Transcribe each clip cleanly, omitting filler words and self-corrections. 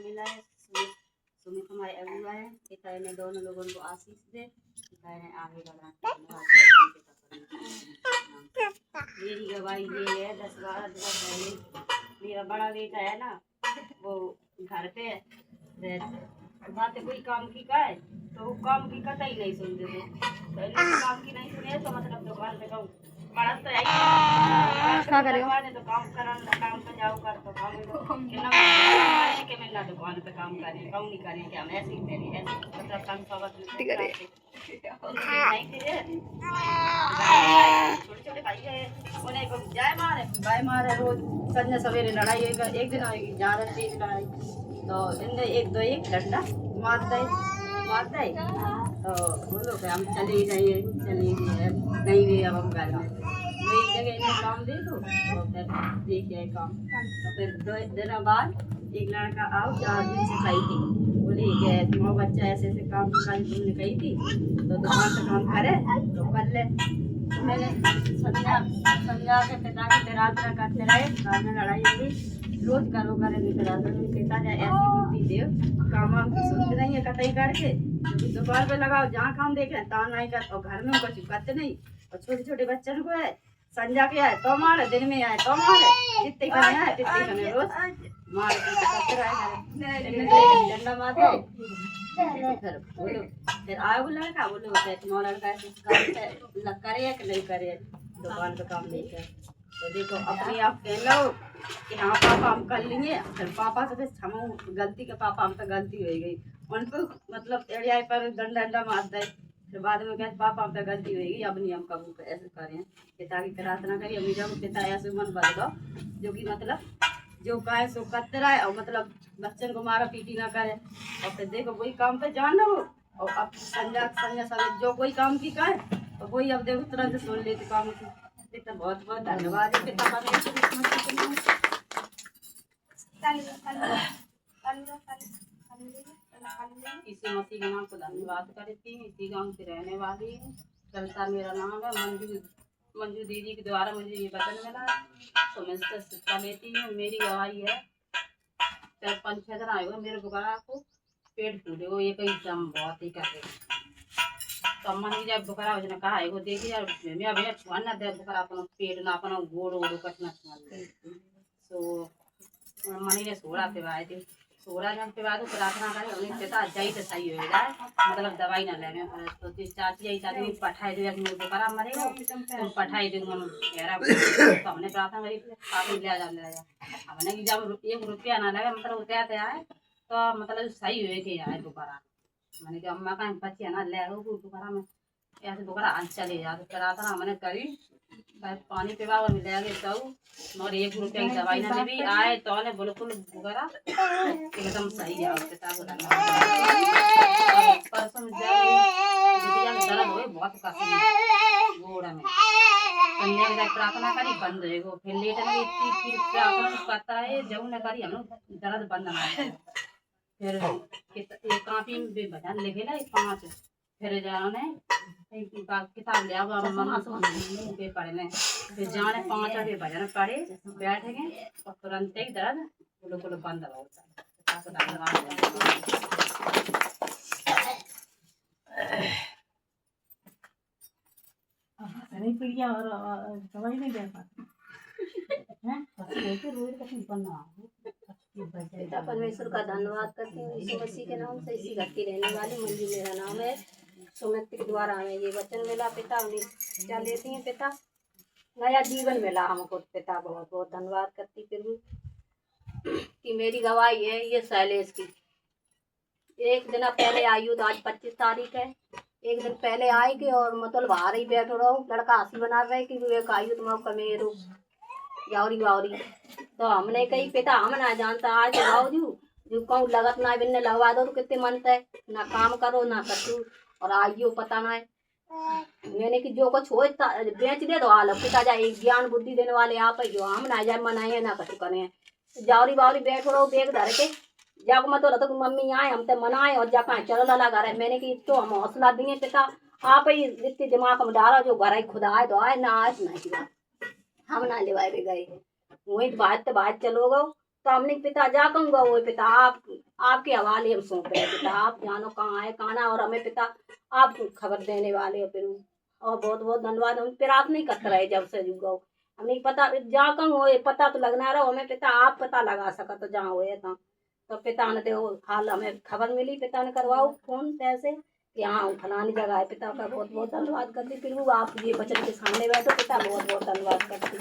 मिला है। सुमित हमारे अगुआ है। पिता ने दोनों लोगों को आशीष दे, पिता ने आगे बढ़ा। मेरी गवाही ये है, 10-12 दिन पहले मेरा बड़ा बेटा है ना, वो घर पे बातें कोई काम की का है तो वो काम की कतई नहीं सुनते थे। पहले काम की नहीं सुने तो मतलब दुकान पे कहूँ पढ़त तो आई तो काम करन काम पे जाओ कर तो काम के ना के मैं ना दुकान पे काम करें कहूँ नहीं करें कि हम ऐसे ही करें ऐसे मतलब काम पावत नहीं करे नहीं करे। छोटे छोटे भाई है उन्हें को जाए मारे भाई मारे रोज संजय सवेरे लड़ाई एक दिन आएगी ज्यादा तेज लड़ाई तो इनने एक डंडा मार दे तो बोलो कि हम चले जाइए नहीं भी अब हम घर में तो एक जगह इन्हें काम दे दो तो फिर देखिए काम तो फिर 2 दिन बाद एक लड़का आओ 4 दिन से कही थी बोले कि तुम्हारा बच्चा ऐसे ऐसे काम कल तुमने कही थी तो दुकान से काम करे तो कर ले। तो मैंने समझा के पिता की तेरातना करते रहे घर में लड़ाई हो गई रोज करो करे नहीं पिता जाए ऐसी बुद्धि दे काम वाम की सुनते नहीं है कतई करके दुकान पे लगाओ जहाँ काम देखे तहाँ नहीं कर और घर में उनको चुकाते नहीं और छोटे छोटे बच्चों को है संजा के आए तो मारे दिन में आए तो मारे जितने खाने आए तितने खाने रोज मार डंडा मार दो फिर बोलो फिर आए वो लड़का बोलो तुम्हारा लड़का ऐसे करे कि नहीं करे दुकान पे काम नहीं कर तो देखो अपने आप कह लो कि हाँ पापा हम कर लेंगे फिर पापा से हम गलती के पापा हम तो गलती हो गई उनको मतलब एड़िया पर डंडा मार दे फिर बाद में कहते पापा हम तो गलती होगी अब नहीं हम कबू ऐसे करें पिता की प्रार्थना करिए अम्मी जब पिता ऐसे मन बदलो जो कि मतलब जो कहे सो करते रहे और मतलब बच्चन को मारा पीटी ना करे और फिर देखो वही काम पे जान रहो और अब संजय सब जो कोई काम की कहे तो वही अब देखो तुरंत सुन लेते काम की। पिता बहुत बहुत धन्यवाद पिता इसी मसीह के नाम को धन्यवाद करती हूँ। इसी गाँव की रहने वाली हूँ। कविता मेरा नाम है। मंजू दीदी के द्वारा मुझे ये वचन मिला तो मैं इससे शिक्षा लेती हूँ। मेरी गवाही है 4-5-6 दिन आए हुए मेरे बुखार को पेट फूले वो ये कहीं दम बहुत ही कर रहे तो मन की जब बुखार उसने कहा है वो देखिए यार मैं भैया छुआन ना दे बुखार अपना पेट ना अपना गोड़ ओड़ कटना छुआन सो मनी ने सोड़ा पे आए थे सोड़ा जन के बाद प्रार्थना करे उन्हें पिता जाई तो सही हो जाए मतलब दवाई ना लेने तो चाची आई चाची पठाई दे मेरे बुखार मरेगा तुम पठाई दे मन घेरा तो हमने प्रार्थना करी पापी ले जा हमने कि जब 1 रुपया ना लगे मतलब उतरते आए तो मतलब सही हुए के आए बुखार मैंने कि अम्मा का बच्चे ना ले बुखार में ऐसे बुखार चले जाते प्रार्थना हमने करी पानी पिवा और मिला गए तो और 1 रुपया की दवाई ना भी आए तो ने बिल्कुल बुखार एकदम सही है किताब परसों जब दर्द हुए बहुत कसी गोड़ में कन्या प्रार्थना करी बंद है वो फिर लेट में फिर प्रार्थना करता है जब न करी हम दर्द बंद ना फिर एक कॉपी में भजन लिखे ना 5 फिर जाने किताब ले आओ मम्मा पे पढ़ने फिर जाने 5 आगे भजन पढ़े बैठेंगे और तुरंत ही दर्द बिल्कुल बंद होता है। पीड़िया और दवाई नहीं दे पाती परमेश्वर का धन्यवाद करती हूँ। यीशु मसीह के नाम से इसी घर की रहने वाली मंजू मेरा नाम है। सुमित के द्वारा हमें ये वचन मिला पिता उन्हें क्या लेती हैं पिता नया जीवन मिला हमको पिता बहुत बहुत धन्यवाद करती फिर कि मेरी गवाही है ये शैलेश की। एक दिन पहले आई हूँ तो आज 25 तारीख है। एक दिन पहले आए के और मतलब बाहर ही बैठो रहो लड़का हंसी बना रहे कि एक आई हूँ तुम कमेरो यावरी वावरी तो हमने कही पिता हम ना जानता आज भावजू जो कहूँ लगत ना बिन्ने लगवा दो तो कितने मनता है ना काम करो ना कछु और आइयो पता ना है मैंने कि जो कुछ हो बेच दे दो आलो पिता जाए एक ज्ञान बुद्धि देने वाले आप जो हम ना जाए मनाए ना कछु करे जावरी बावरी बैठो रहो बेग धर के जब मत तो मम्मी आए हम तो मनाए और जब चलो लगा घर मैंने कि तो हम हौसला दिए पिता आप ही जितने दिमाग में डाला जो घर खुदा आए तो आए ना आज नहीं हम ना ले भी गए वही बात चलो गो तो हमने पिता जा कहूँगा वो पिता आपके हवाले हम सौंप रहे पिता, आप जानो कहाँ है कहाँ ना, और हमें पिता आप खबर देने वाले हो फिर। और बहुत बहुत धन्यवाद। हम फिर आप नहीं करते रहे जब से जुगा हमने पता जा कहूँ हो पता तो लगना रहो हमें पिता, आप पता लगा सका तो जहाँ हो तो पिता ने दो हाल हमें खबर मिली, पिता ने करवाओ फोन पैसे कि हाँ फलानी जगह है। पिता का बहुत बहुत धन्यवाद करती। फिर वो आप ये बच्चन के सामने बैठो पिता, बहुत बहुत धन्यवाद करती।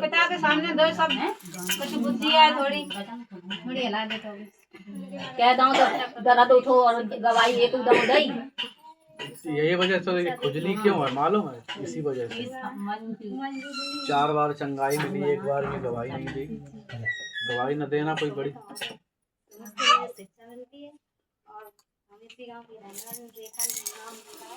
पिता के सामने दो सब कुछ बुद्धि है थोड़ी थोड़ी हिला दे तो कह दूँ तो दर्द उठो और गवाही एक दम दई। यही वजह से खुजली क्यों है मालूम है? इसी वजह से 4 बार चंगाई मिली, एक बार भी गवाही नहीं दी। गवाही न देना कोई बड़ी शिक्षा मिलती है। और हम इसी गाँव की रहने वाले रेखा नाम है।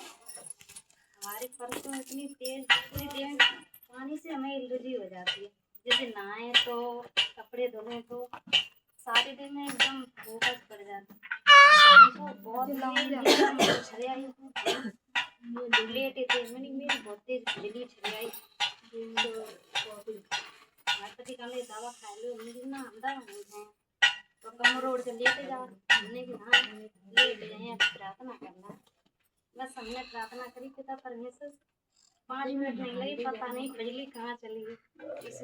हमारे परसों इतनी तेज पूरी देह पानी से हमें एलर्जी हो जाती है, जैसे नहाए तो कपड़े धोने तो सारे दिन में एकदम फोकस पड़ जाता है। बहुत लेटे थे मैंने मेरी बहुत तेज खुजली छरियाई पति का दवा खा लो मुझे ना अंदर हो तो कम रोड से लेते जाओ हमने कि हाँ लेट गए प्रार्थना करना। बस हमने प्रार्थना करी पिता परमेश्वर 5 मिनट नहीं लगी, पता नहीं बिजली कहाँ चली गई। इस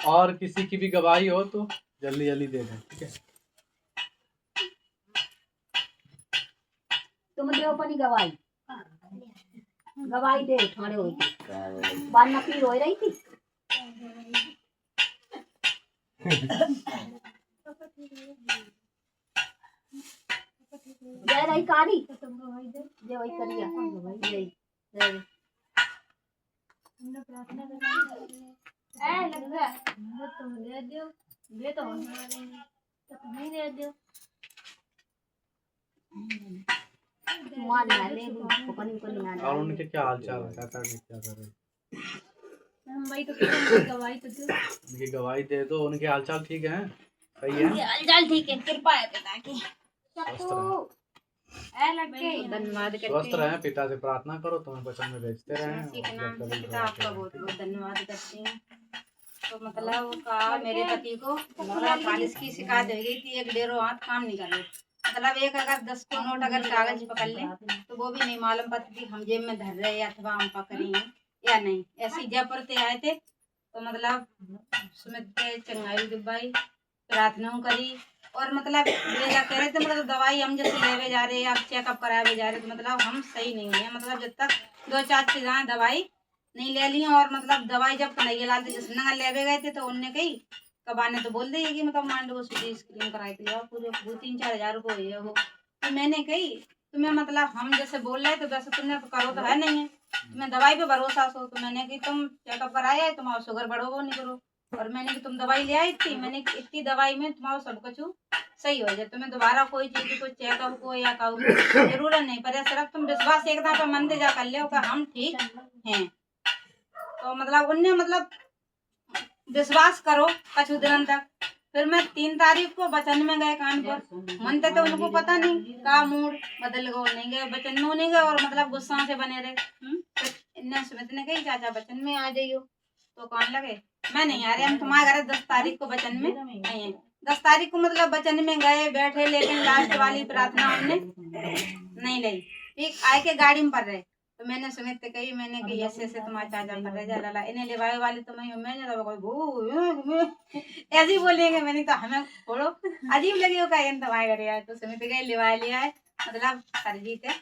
और किसी की भी गवाही हो तो जल्दी जल्दी दे दें, ठीक है? तुम दे अपनी गवाही, गवाही दे ठाणे हुई थी बाल नकली हो रही थी। जय रही कारी जय वही करिया जय जय प्रार्थना ए लग गया तो दे दो दे तो नहीं दे दो और उनके क्या हाल चाल है, क्या कर रहे? हम भाई तो गवाही तो दो, उनकी गवाही दे दो। उनके हाल चाल ठीक है? सही है, हाल चाल ठीक है, कृपा है पिता की। धन्यवाद स्वस्थ रहे। पिता से प्रार्थना करो, तुम्हें वचन में भेजते रहे। पिता आपका बहुत बहुत धन्यवाद करते हैं। तो मतलब का मेरे पति को मतलब फालिस की शिकायत हो गई थी, 1-1.5 हाथ काम नहीं कर रहे। मतलब एक अगर 10 को नोट अगर कागज पकड़ ले तो वो भी नहीं मालूम पड़ती थी हम जेब में धर रहे अथवा हम पकड़े हैं या नहीं। ऐसी जयपुर से आए थे तो मतलब सुमित के चंगाई दुबाई प्रार्थना करी और मतलब ले जा कह रहे थे मतलब दवाई हम जैसे लेवे जा रहे अब चेकअप करावे जा रहे तो मतलब हम सही नहीं है। मतलब जब तक 2-4 चीज़ें दवाई नहीं ले ली और मतलब दवाई जब नहीं लाते जैसे नगर लेवे गए थे तो उनने कही कबाने तो बोल दी कि मतलब मान लो सीटी स्क्रीन कराई थी और पूरे 3-4 हज़ार रुपये है वो। तो मैंने कही तुम्हें मतलब हम जैसे बोल रहे तो वैसे तुमने तो करो तो है नहीं है, तुम्हें दवाई पे भरोसा सो। तो मैंने कही तुम चेकअप कराया है तुम्हारा शुगर बढ़ो वो नहीं करो। और मैंने कि तुम दवाई ले आई थी, मैंने इतनी दवाई में तुम्हारा सब कुछ सही हो जाए, तुम्हें दोबारा कोई चीज को चेकअप को या कहूँ जरूरत नहीं पड़े। सिर्फ तुम विश्वास एकदम पे मन दे जा कर ले हम ठीक हैं। तो मतलब उनने मतलब विश्वास करो कुछ दिन तक। फिर मैं 3 तारीख को बचन में गए कानपुर, मनते तो उनको पता नहीं का मूड बदल गए नहीं गए बचन में नहीं गए और मतलब गुस्सा से बने रहे। इन्हें सुमित ने कही चाचा बचन में आ जाइयो तो कौन लगे मैं नहीं आ रहे, हम तुम्हारे घर 10 तारीख को बचन में नहीं है। 10 तारीख को मतलब बचन में गए बैठे लेकिन लास्ट वाली प्रार्थना हमने नहीं ली। ठीक आए के गाड़ी में पड़ रहे तो मैंने सुमित से कही मैंने कि ऐसे ऐसे तुम्हारे चाचा पड़ रहे जा ला इन्हें लिवाए वाले तो मैंने ऐसे ही बोलेंगे। मैंने तो हमें थोड़ो अजीब लगे हो कहीं तुम्हारे घर आए तो सुमित गए लिवाए लिया है मतलब सरजीत है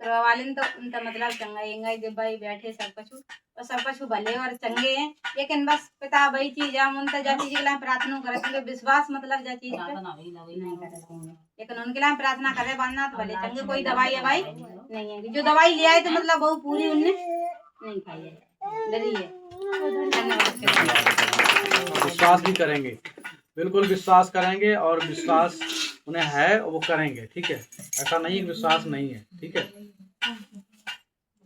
तो वाले तो उनका मतलब चंगाई जब भाई बैठे सब कुछ और सब कुछ भले और चंगे हैं लेकिन बस पिता वही चीज हम उनका जा चीज के लिए प्रार्थना करे विश्वास मतलब जा चीज लेकिन उनके लिए प्रार्थना करे बनना तो भले चंगे। कोई दवाई है भाई नहीं है, जो दवाई ले आए तो मतलब बहुत पूरी उनने नहीं खाई है, डरी है। धन्यवाद। विश्वास भी करेंगे, बिल्कुल विश्वास करेंगे, और विश्वास उन्हें है वो करेंगे, ठीक है। ऐसा नहीं कि विश्वास नहीं है, ठीक है,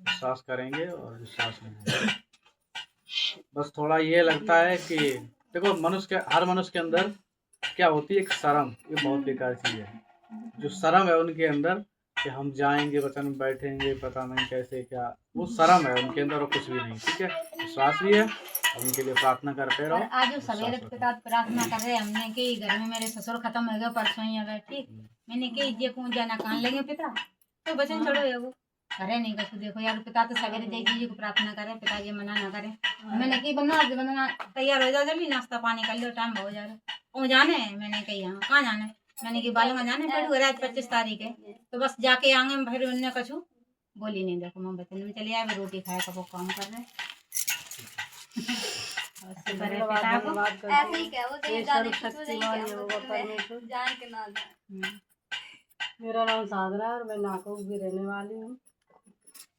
विश्वास करेंगे और विश्वास नहीं है। बस थोड़ा ये लगता है कि देखो हर मनुष्य के अंदर क्या होती है, एक शर्म, ये बहुत बेकार चीज़ है। जो शर्म है उनके अंदर कि हम जाएंगे वचन में बैठेंगे, पता नहीं कैसे क्या, वो शर्म है उनके अंदर और कुछ भी नहीं, ठीक है। विश्वास भी है और उनके लिए प्रार्थना करते रहो। आज सवेरे पिता प्रार्थना कर रहे हमने कि घर में मेरे ससुर खत्म हो गए, परसों ही आ गए, ठीक। मैंने कि ये कौन जाना कान लगे पिता, तो वचन छोड़ो है वो करे नहीं कर। देखो यार पिता तो सवेरे जाइए को प्रार्थना करें, पिताजी मना ना करें। मैंने कि बनना तैयार हो जाओ, जल्दी नाश्ता पानी कर लो, टाइम हो जा रहा। जाने मैंने कही यहाँ कहाँ जाना है, मैंने कि बालूंगा जाने पड़ू रात 25 तारीख है, तो बस जाके आगे में फिर उनने कछु बोली नहीं। देखो मैं बचन में चले आए, रोटी खाए का वो काम कर रहे ऐसे ही क्या वो तो जाने की तो नहीं क्या जान के ना जाए। मेरा नाम साधना है और मैं नाकोक भी रहने वाली हूँ।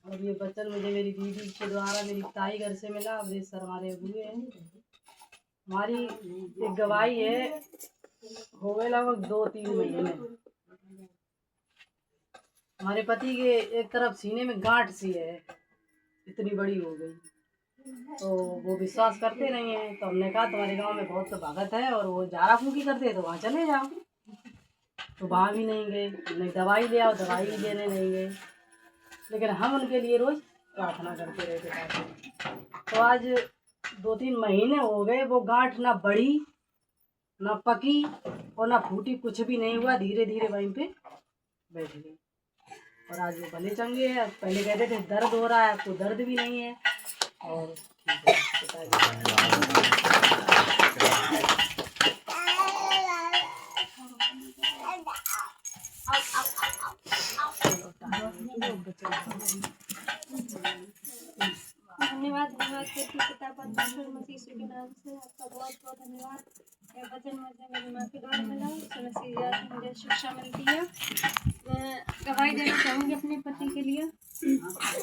और ये बच्चन मुझे मेरी दीदी के द्वारा मेरी ताई घर से मिला। अवधेश सर हमारे हुए हैं। हमारी एक गवाही है, हो गए लगभग 2-3 महीने। हमारे पति के एक तरफ सीने में गांठ सी है, इतनी बड़ी हो गई, तो वो विश्वास करते नहीं है। तो हमने कहा तुम्हारे गांव में बहुत तो भगत है और वो जारा फूकी करते हैं, तो वहाँ चले जाओ। तो वहाँ भी नहीं गए, नहीं दवाई ले आओ, दवाई भी लेने नहीं गए, लेकिन हम उनके लिए रोज प्रार्थना करते रहते। तो आज 2-3 महीने हो गए, वो गांठ ना बढ़ी ना पकी और ना फूटी, कुछ भी नहीं हुआ, धीरे धीरे वहीं पे बैठ गई। और आज वो भले चंगे हैं। पहले कहते थे दर्द हो रहा है, अब तो दर्द भी नहीं है। और धन्यवाद पिता परमेश्वर मसीह यीशु के नाम से आपका बहुत बहुत धन्यवाद। यह वचन मेरी माँ के द्वारा मिला, उसमें मुझे शिक्षा मिलती है। मैं गवाही देना चाहूँगी अपने पति के लिए।